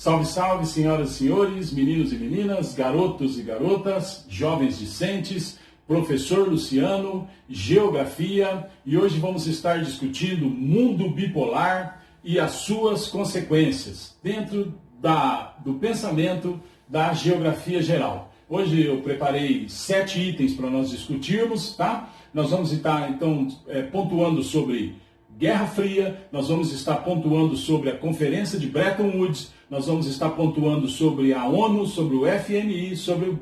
Salve, salve, senhoras e senhores, meninos e meninas, garotos e garotas, jovens discentes, professor Luciano, geografia, e hoje vamos estar discutindo mundo bipolar e as suas consequências dentro do pensamento da geografia geral. Hoje eu preparei 7 itens para nós discutirmos, tá? Nós vamos estar então pontuando sobre Guerra Fria, nós vamos estar pontuando sobre a Conferência de Bretton Woods, nós vamos estar pontuando sobre a ONU, sobre o FMI, sobre o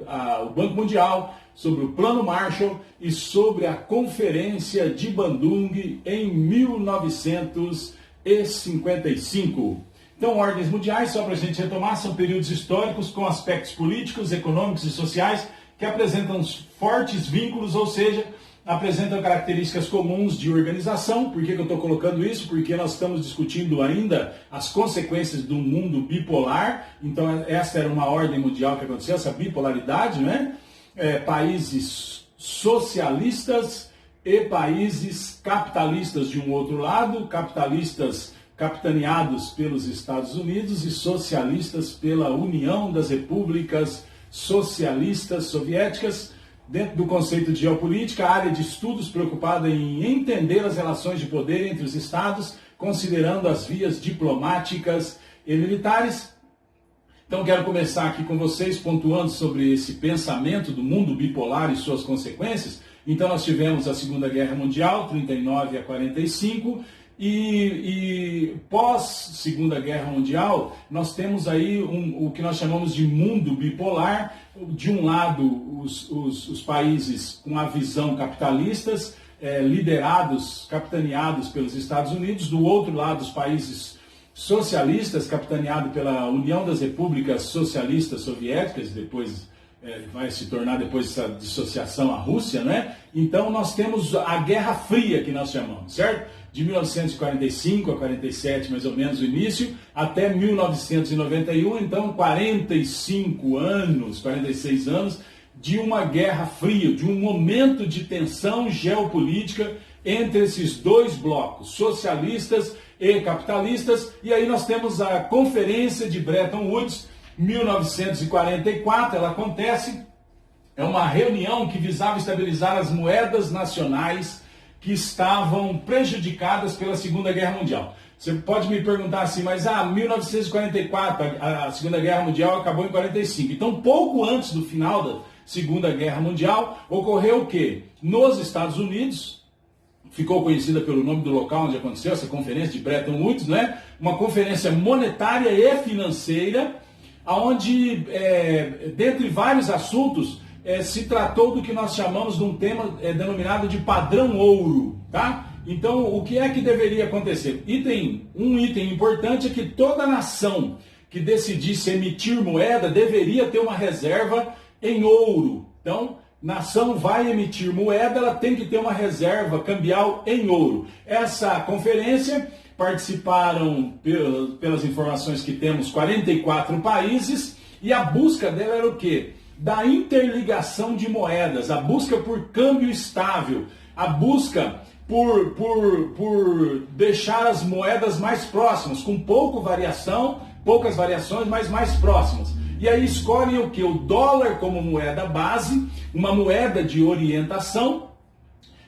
Banco Mundial, sobre o Plano Marshall e sobre a Conferência de Bandung em 1955. Então, ordens mundiais, só para a gente retomar, são períodos históricos com aspectos políticos, econômicos e sociais que apresentam fortes vínculos, ou seja, apresentam características comuns de organização. Por que eu estou colocando isso? Porque nós estamos discutindo ainda as consequências do mundo bipolar. Então, essa era uma ordem mundial que aconteceu, essa bipolaridade, né? Países socialistas e países capitalistas de um outro lado, capitalistas capitaneados pelos Estados Unidos e socialistas pela União das Repúblicas Socialistas Soviéticas. Dentro do conceito de geopolítica, a área de estudos preocupada em entender as relações de poder entre os estados, considerando as vias diplomáticas e militares. Então quero começar aqui com vocês pontuando sobre esse pensamento do mundo bipolar e suas consequências. Então nós tivemos a Segunda Guerra Mundial, 39 a 45, e pós-Segunda Guerra Mundial, nós temos aí o que nós chamamos de mundo bipolar. De um lado, os países com a visão capitalistas, liderados, capitaneados pelos Estados Unidos. Do outro lado, os países socialistas, capitaneados pela União das Repúblicas Socialistas Soviéticas, depois vai se tornar, depois dessa dissociação, a Rússia, né? Então nós temos a Guerra Fria, que nós chamamos, certo? De 1945 a 47, mais ou menos, o início, até 1991, então 45 anos, 46 anos, de uma Guerra Fria, de um momento de tensão geopolítica entre esses dois blocos, socialistas e capitalistas. E aí nós temos a Conferência de Bretton Woods, 1944, ela acontece, é uma reunião que visava estabilizar as moedas nacionais que estavam prejudicadas pela Segunda Guerra Mundial. Você pode me perguntar assim, mas 1944, a Segunda Guerra Mundial acabou em 45. Então, pouco antes do final da Segunda Guerra Mundial, ocorreu o quê? Nos Estados Unidos, ficou conhecida pelo nome do local onde aconteceu essa conferência de Bretton Woods, né? Uma conferência monetária e financeira, onde, dentre vários assuntos, se tratou do que nós chamamos de um tema denominado de padrão ouro, tá? Então, o que é que deveria acontecer? Um item importante é que toda nação que decidisse emitir moeda deveria ter uma reserva em ouro. Então, nação vai emitir moeda, ela tem que ter uma reserva cambial em ouro. Essa conferência participaram, pelas informações que temos, 44 países, e a busca dela era o quê? Da interligação de moedas, a busca por câmbio estável, a busca por deixar as moedas mais próximas, com poucas variações, mas mais próximas. E aí escolhem o que? O dólar como moeda base, uma moeda de orientação,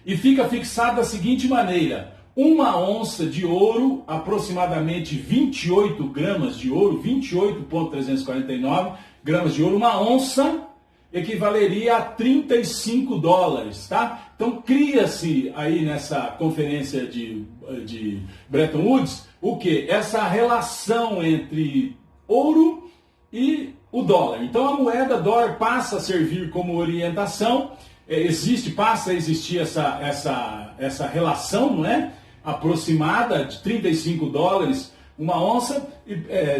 e fica fixada da seguinte maneira: uma onça de ouro, aproximadamente 28 gramas de ouro, 28,349 gramas de ouro, uma onça equivaleria a 35 dólares, tá? Então cria-se aí nessa conferência de Bretton Woods, o que? Essa relação entre ouro e o dólar. Então a moeda dólar passa a servir como orientação, passa a existir essa relação, não é? Aproximada de 35 dólares uma onça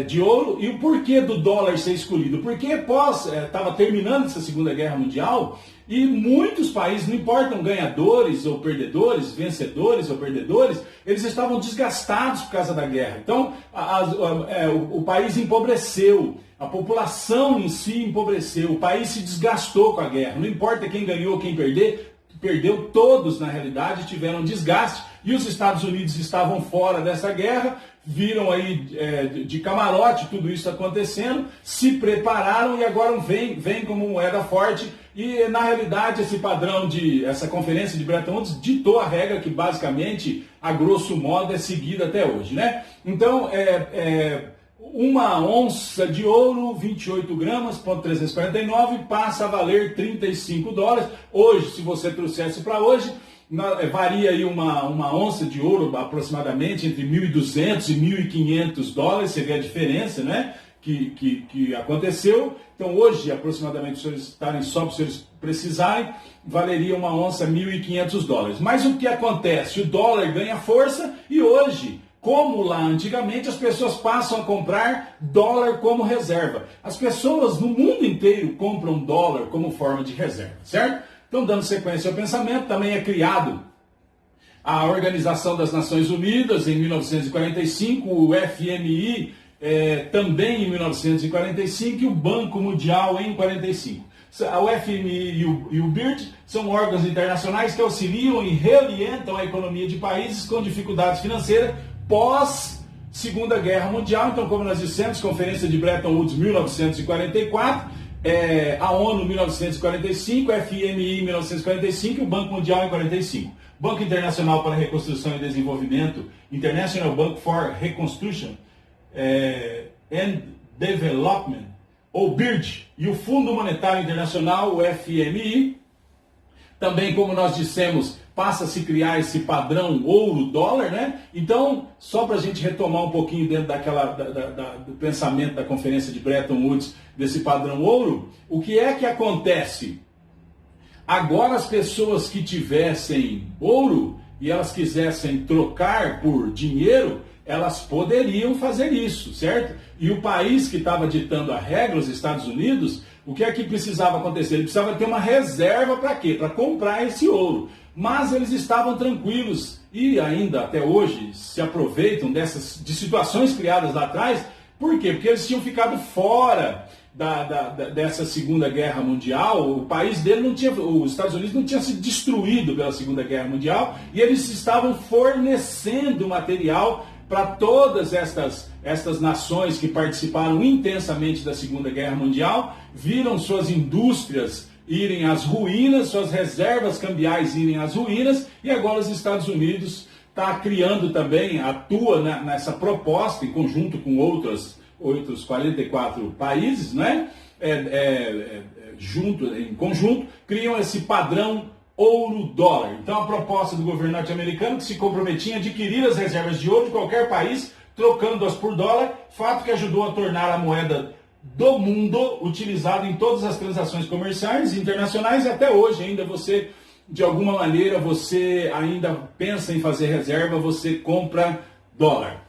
de ouro. E o porquê do dólar ser escolhido? Porque estava terminando essa Segunda Guerra Mundial e muitos países, não importam ganhadores ou perdedores, vencedores ou perdedores, eles estavam desgastados por causa da guerra. Então o país empobreceu, a população em si empobreceu, o país se desgastou com a guerra. Não importa quem ganhou, quem perdeu, todos na realidade tiveram desgaste. E os Estados Unidos estavam fora dessa guerra, viram aí de camarote tudo isso acontecendo, se prepararam e agora vem como moeda forte. E na realidade esse padrão essa conferência de Bretton Woods ditou a regra que basicamente, a grosso modo, é seguida até hoje, né? Então, uma onça de ouro, 28 gramas, ponto 349, passa a valer $35. Hoje, se você trouxesse para hoje, varia aí uma onça de ouro aproximadamente entre $1.200 e $1.500, você vê a diferença, né? Que aconteceu. Então hoje, aproximadamente, se vocês estarem só para vocês precisarem, valeria uma onça $1.500. Mas o que acontece? O dólar ganha força e hoje, como lá antigamente, as pessoas passam a comprar dólar como reserva. As pessoas no mundo inteiro compram dólar como forma de reserva, certo? Então, dando sequência ao pensamento, também é criado a Organização das Nações Unidas em 1945, o FMI também em 1945 e o Banco Mundial em 45. O FMI e o BIRD são órgãos internacionais que auxiliam e reorientam a economia de países com dificuldades financeiras pós Segunda Guerra Mundial. Então, como nós dissemos, Conferência de Bretton Woods 1944, a ONU 1945, FMI 1945 e o Banco Mundial em 45. Banco Internacional para Reconstrução e Desenvolvimento, International Bank for Reconstruction and Development, ou BIRD, e o Fundo Monetário Internacional, o FMI. Também, como nós dissemos, passa a se criar esse padrão ouro-dólar, né? Então, só para a gente retomar um pouquinho dentro do pensamento da Conferência de Bretton Woods, desse padrão ouro, o que é que acontece? Agora as pessoas que tivessem ouro e elas quisessem trocar por dinheiro, elas poderiam fazer isso, certo? E o país que estava ditando a regra, os Estados Unidos, o que é que precisava acontecer? Ele precisava ter uma reserva para quê? Para comprar esse ouro. Mas eles estavam tranquilos e ainda até hoje se aproveitam de situações criadas lá atrás. Por quê? Porque eles tinham ficado fora dessa Segunda Guerra Mundial. O país dele não tinha, os Estados Unidos não tinha sido destruído pela Segunda Guerra Mundial e eles estavam fornecendo material para todas estas nações que participaram intensamente da Segunda Guerra Mundial, viram suas indústrias irem às ruínas, suas reservas cambiais irem às ruínas, e agora os Estados Unidos está criando também, atua nessa proposta, em conjunto com outros 44 países, né? Em conjunto, criam esse padrão ouro-dólar. Então a proposta do governo norte-americano que se comprometia a adquirir as reservas de ouro de qualquer país, trocando-as por dólar, fato que ajudou a tornar a moeda do mundo utilizada em todas as transações comerciais internacionais, e até hoje ainda você, de alguma maneira, você ainda pensa em fazer reserva, você compra dólar.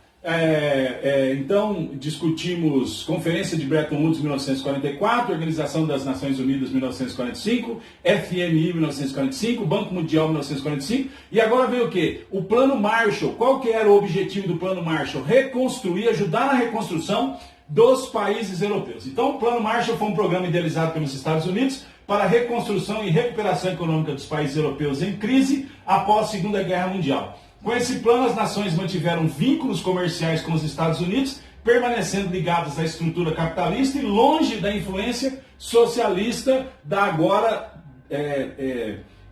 Então, discutimos Conferência de Bretton Woods 1944, Organização das Nações Unidas 1945, FMI 1945, Banco Mundial 1945, e agora vem o quê? O Plano Marshall. Qual que era o objetivo do Plano Marshall? Reconstruir, ajudar na reconstrução dos países europeus. Então, o Plano Marshall foi um programa idealizado pelos Estados Unidos para a reconstrução e recuperação econômica dos países europeus em crise após a Segunda Guerra Mundial. Com esse plano, as nações mantiveram vínculos comerciais com os Estados Unidos, permanecendo ligadas à estrutura capitalista e longe da influência socialista da agora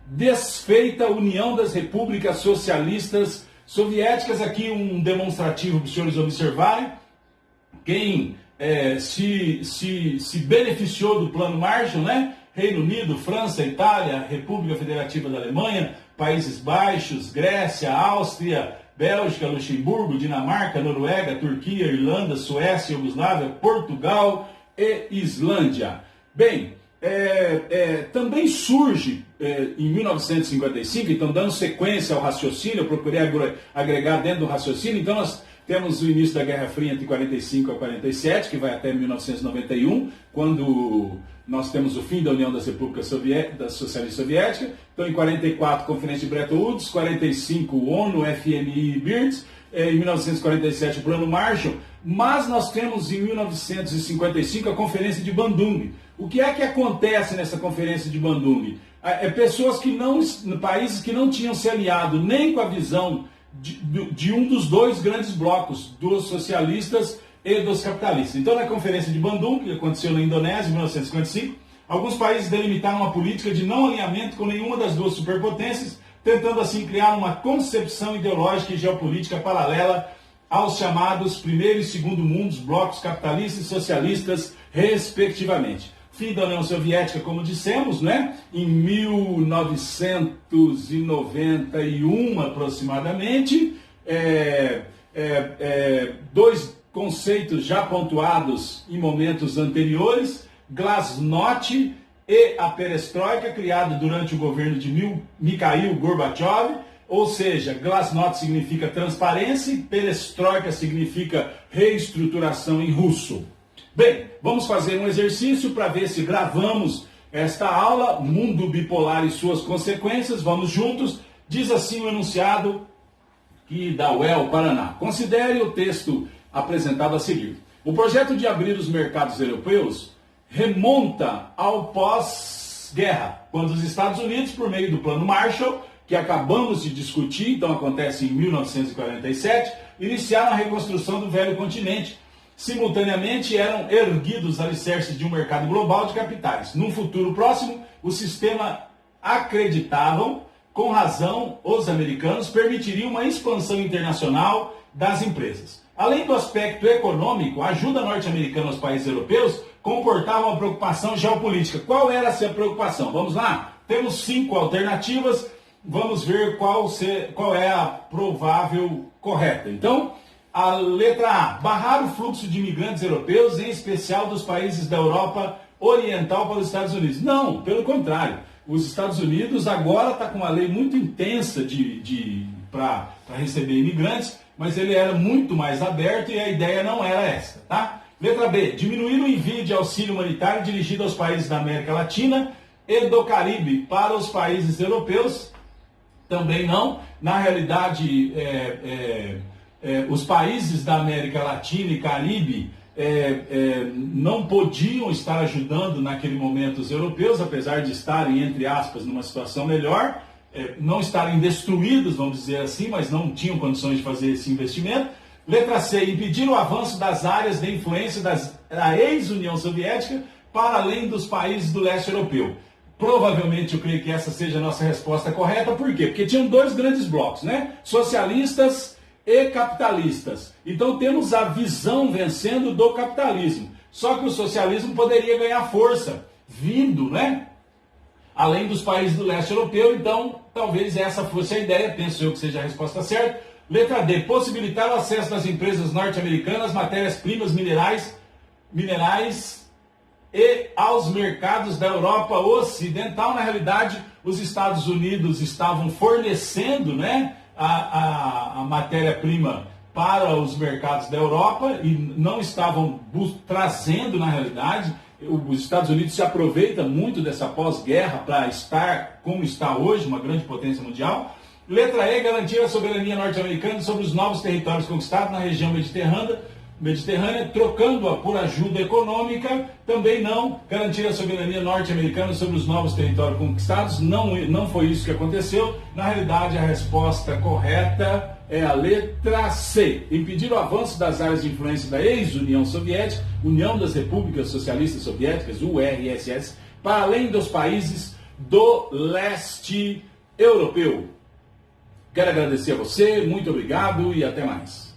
desfeita União das Repúblicas Socialistas Soviéticas. Aqui um demonstrativo para os senhores observarem. Quem se beneficiou do Plano Marshall, né? Reino Unido, França, Itália, República Federativa da Alemanha, Países Baixos, Grécia, Áustria, Bélgica, Luxemburgo, Dinamarca, Noruega, Turquia, Irlanda, Suécia, Iugoslávia, Portugal e Islândia. Bem, também surge em 1955, então dando sequência ao raciocínio, eu procurei agregar dentro do raciocínio, então nós temos o início da Guerra Fria entre 45 a 47, que vai até 1991, quando nós temos o fim da União das Repúblicas Socialistas Soviéticas. Então, em 44, Conferência de Bretton Woods, 45, ONU, FMI e BIRD, em 1947, o Plano Marshall. Mas nós temos em 1955 a Conferência de Bandung. O que é que acontece nessa Conferência de Bandung? Pessoas países que não tinham se aliado nem com a visão de um dos dois grandes blocos, dos socialistas e dos capitalistas. Então, na Conferência de Bandung, que aconteceu na Indonésia em 1955, alguns países delimitaram uma política de não alinhamento com nenhuma das duas superpotências, tentando assim criar uma concepção ideológica e geopolítica paralela aos chamados primeiro e segundo mundos, blocos capitalistas e socialistas, respectivamente. Fim da União Soviética, como dissemos, né? Em 1991 aproximadamente, dois conceitos já pontuados em momentos anteriores, Glasnost e a perestroika, criado durante o governo de Mikhail Gorbachev, ou seja, Glasnost significa transparência e perestroika significa reestruturação em russo. Bem, vamos fazer um exercício para ver se gravamos esta aula, Mundo Bipolar e suas consequências. Vamos juntos. Diz assim o enunciado da UEL Paraná. Considere o texto apresentado a seguir. O projeto de abrir os mercados europeus remonta ao pós-guerra, quando os Estados Unidos, por meio do Plano Marshall, que acabamos de discutir, então acontece em 1947, iniciaram a reconstrução do velho continente. Simultaneamente eram erguidos alicerces de um mercado global de capitais. Num futuro próximo, o sistema, acreditavam, com razão, os americanos, permitiria uma expansão internacional das empresas. Além do aspecto econômico, a ajuda norte-americana aos países europeus comportava uma preocupação geopolítica. Qual era essa preocupação? Vamos lá? Temos 5 alternativas, vamos ver qual é a provável correta. Então, a letra A, barrar o fluxo de imigrantes europeus, em especial dos países da Europa Oriental para os Estados Unidos. Não, pelo contrário. Os Estados Unidos agora está com uma lei muito intensa para receber imigrantes, mas ele era muito mais aberto e a ideia não era essa, tá? Letra B, diminuir o envio de auxílio humanitário dirigido aos países da América Latina e do Caribe para os países europeus. Também não. Na realidade, os países da América Latina e Caribe não podiam estar ajudando naquele momento os europeus, apesar de estarem, entre aspas, numa situação melhor, não estarem destruídos, vamos dizer assim, mas não tinham condições de fazer esse investimento. Letra C, impedir o avanço das áreas de influência da ex-União Soviética para além dos países do leste europeu. Provavelmente eu creio que essa seja a nossa resposta correta. Por quê? Porque tinham dois grandes blocos, né? Socialistas e capitalistas. Então temos a visão vencendo do capitalismo. Só que o socialismo poderia ganhar força, vindo, né? Além dos países do leste europeu. Então talvez essa fosse a ideia, penso eu que seja a resposta certa. Letra D, possibilitar o acesso das empresas norte-americanas, matérias-primas, minerais e aos mercados da Europa Ocidental. Na realidade, os Estados Unidos estavam fornecendo, né, a matéria-prima para os mercados da Europa e não estavam trazendo, na realidade. Os Estados Unidos se aproveita muito dessa pós-guerra para estar como está hoje, uma grande potência mundial. Letra E, garantir a soberania norte-americana sobre os novos territórios conquistados na região mediterrânea, trocando-a por ajuda econômica. Também não. Garantir a soberania norte-americana sobre os novos territórios conquistados. Não foi isso que aconteceu. Na realidade, a resposta correta é a letra C. Impedir o avanço das áreas de influência da ex-União Soviética, União das Repúblicas Socialistas Soviéticas, URSS, para além dos países do leste europeu. Quero agradecer a você, muito obrigado e até mais.